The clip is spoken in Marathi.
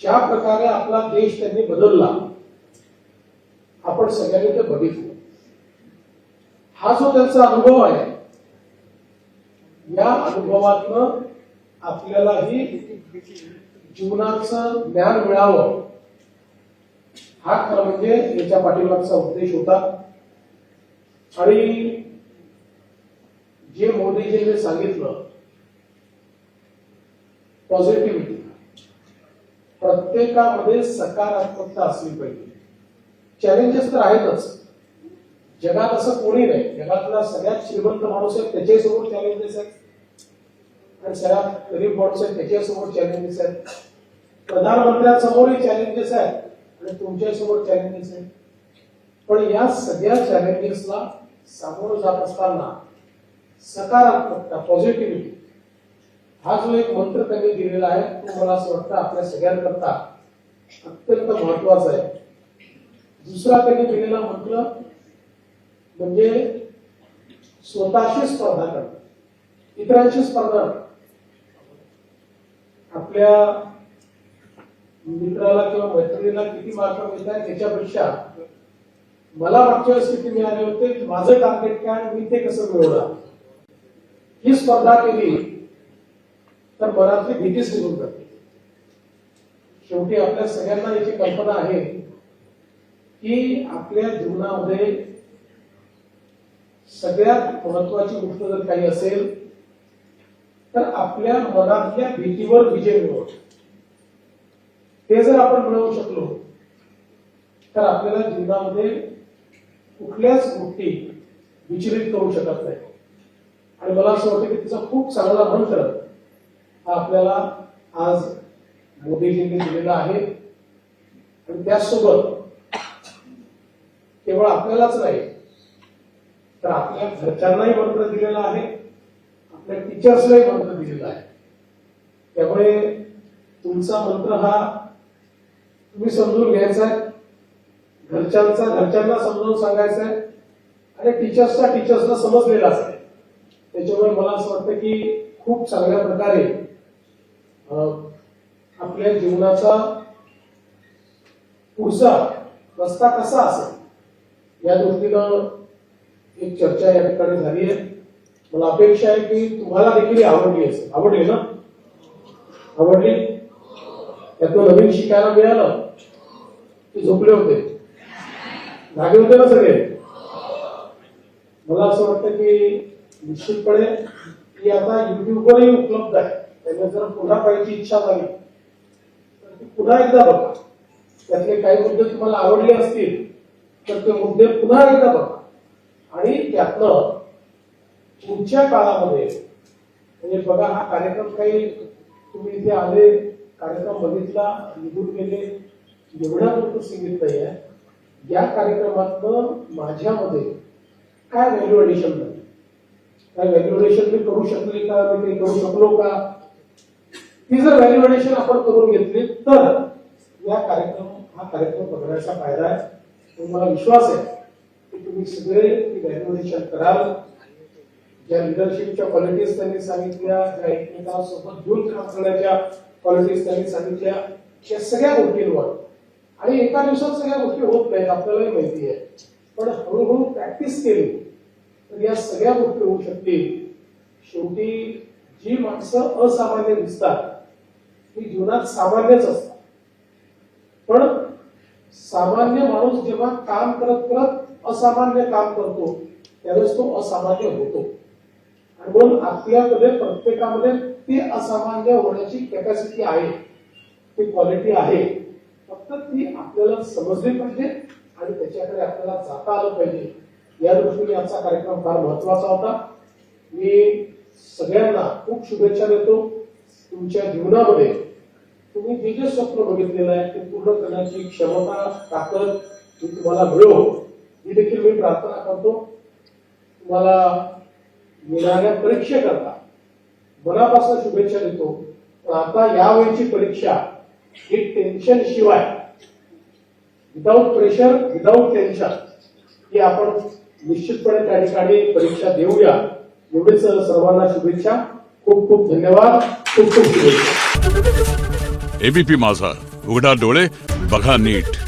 ज्या प्रकारे आपला देश त्यांनी बदलला आपण सगळ्यांनी ते बघितलं. हा जो त्यांचा अनुभव आहे या अनुभवातनं आपल्यालाही जीवनाचं ज्ञान मिळावं हा खरं म्हणजे याच्या पाठीमागचा उद्देश होता. आणि जे मोदीजींनी सांगितलं पॉझिटिव्हिटी, प्रत्येकामध्ये सकारात्मकता असली पाहिजे. चॅलेंजेस तर आहेतच, जगात असं कोणी नाही. जगातला सगळ्यात श्रीमंत माणूस आहे त्याच्यासमोर चॅलेंजेस आहेत आणि सगळ्यात गरीब माणूस आहे त्याच्यासमोर चॅलेंजेस आहेत. प्रधानमंत्र्यांसमोरही चॅलेंजेस आहेत आणि तुमच्यासमोर चॅलेंजेस आहेत. पण या सगळ्या चॅलेंजेसला सामोरं जात असताना सकारात्मकता, पॉझिटिव्हिटी हा जो एक मंत्र त्यांनी दिलेला आहे तो मला असं वाटतं आपल्या सगळ्यांकरता अत्यंत महत्वाचा आहे. दुसरा त्यांनी दिलेला मंत्र म्हणजे स्वतःशी स्पर्धा करणं, इतरांशी स्पर्धा. आपल्या मित्राला किंवा मैत्रिणीला किती मार्क मिळतात त्याच्यापेक्षा मला मागच्या वेळेस किती मिळाले होते, माझं टार्गेट काय, मी ते कसं मिळवणार, ही स्पर्धा केली तर मनातली भीतीच निघून जाते. शेवटी आपल्या सगळ्यांना याची कल्पना आहे की आपल्या जीवनामध्ये सगळ्यात महत्वाची गोष्ट जर काही असेल तर आपल्या मनातल्या भीतीवर विजय मिळवणं. ते जर आपण मिळवू शकलो तर आपल्याला जीवनामध्ये कुठल्याच गोष्टी विचलित करू शकत नाही. आणि मला असं वाटतं की तिचा खूप चांगला मंत्र हा आपल्याला आज मोदीजींनी दिलेला आहे. आणि त्याचसोबत केवळ आपल्यालाच नाही तर आपल्या घरच्यांनाही मंत्र दिलेला आहे, आपल्या टीचर्सलाही मंत्र दिलेला आहे. त्यामुळे तुमचा मंत्र हा तुम्ही समजून घ्यायचा आहे, घरच्यांना समजावून सांगायचा आहे आणि टीचर्सला समजलेला आहे. त्याच्यामुळे मला असं वाटतं की खूप चांगल्या प्रकारे आपल्या जीवनाचा पुढचा रस्ता कसा असेल या दृष्टीनं एक चर्चा या ठिकाणी झाली आहे. मला अपेक्षा आहे की तुम्हाला देखील आवडली असेल. आवडली ना? आवडली? त्यातनं नवीन शिकायला मिळालं की झोपले होते, जागे होते ना सगळे? मला असं वाटतं की निश्चितपणे की आता युट्यूबवरही उपलब्ध आहे. त्यामुळे जर पुन्हा पाहायची इच्छा झाली तर ती पुन्हा एकदा बघा. त्यातले काही मुद्दे तुम्हाला आवडले असतील तर ते मुद्दे पुन्हा एकदा बघा आणि त्यातनं पुढच्या काळामध्ये म्हणजे बघा हा कार्यक्रम काही तुम्ही इथे आले, कार्यक्रम बघितला, निघून गेले एवढ्या गोष्ट सीमित नाही आहे. या कार्यक्रमातनं माझ्यामध्ये काय व्हॅल्यू एडिशन झाली, काय व्हॅल्यू एडिशन मी करू शकले का, मी काही करू शकलो का, ती जर व्हॅल्यू एडिशन आपण करून घेतली तर हा कार्यक्रम बघण्याचा फायदा आहे. मला विश्वास आहे की तुम्ही सगळे व्हॅल्यू एडिशन कराल. ज्या लिडरशिपच्या क्वालिटीज त्यांनी सांगितल्या, ज्या एकमेकांसोबत घेऊन काम करण्याच्या क्वालिटीज त्यांनी सांगितल्या, या सगळ्या गोष्टींवर आणि एका दिवसात सगळ्या गोष्टी होत नाहीत आपल्यालाही माहिती आहे. पण हळूहळू प्रॅक्टिस केली तर या सगळ्या गोष्टी होऊ शकतील. शेवटी जी माणसं असामान्य दिसतात ती जीवनात सामान्यच असतात. पण सामान्य माणूस जेव्हा काम करत करत असामान्य काम करतो त्यावेळेस तो असामान्य होतो. आणि म्हणून आपल्याकडे प्रत्येकामध्ये ती असामान्य होण्याची कॅपॅसिटी आहे, ती क्वालिटी आहे. फक्त ती आपल्याला समजली पाहिजे आणि त्याच्याकडे आपल्याला जाता आलं पाहिजे. या दृष्टीने आजचा कार्यक्रम फार महत्वाचा होता. मी सगळ्यांना खूप शुभेच्छा देतो. तुमच्या जीवनामध्ये तुम्ही जे जे स्वप्न बघितलेलं आहे ते पूर्ण करण्याची क्षमता, ताकद ही तुम्हाला मिळो ही देखील मी प्रार्थना करतो. तुम्हाला येणाऱ्या परीक्षेकरता मनापासून शुभेच्छा देतो. पण आता यावेळीची परीक्षा ही टेन्शन शिवाय, विदाउट प्रेशर, विदाउट टेन्शन ही आपण निश्चितपणे त्या ठिकाणी परीक्षा देऊया. एवढेच सर्वांना शुभेच्छा. खूप खूप धन्यवाद. खूप खूप शुभेच्छा. एबीपी माझा, उघडा डोळे बघा नीट.